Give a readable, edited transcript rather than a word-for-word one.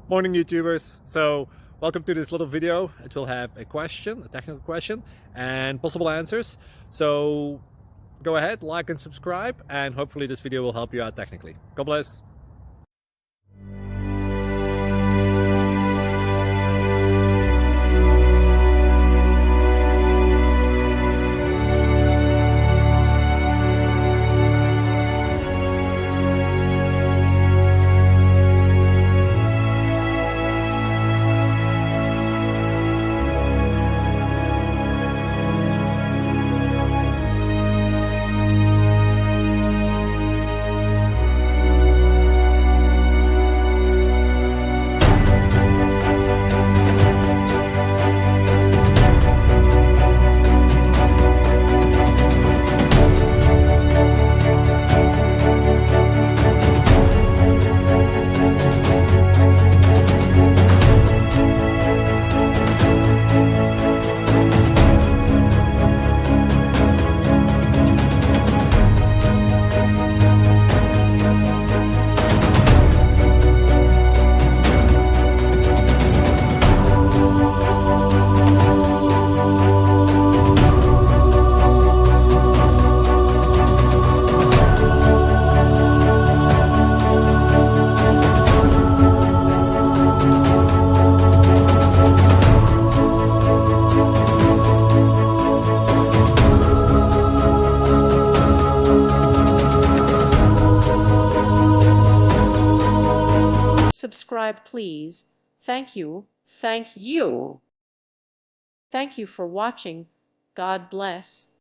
Morning YouTubers. So welcome to this little video. It will have a question, a technical question, and possible answers. So go ahead, like and subscribe, and hopefully this video will help you out technically. God bless. Subscribe, please. Thank you. Thank you. Thank you for watching. God bless.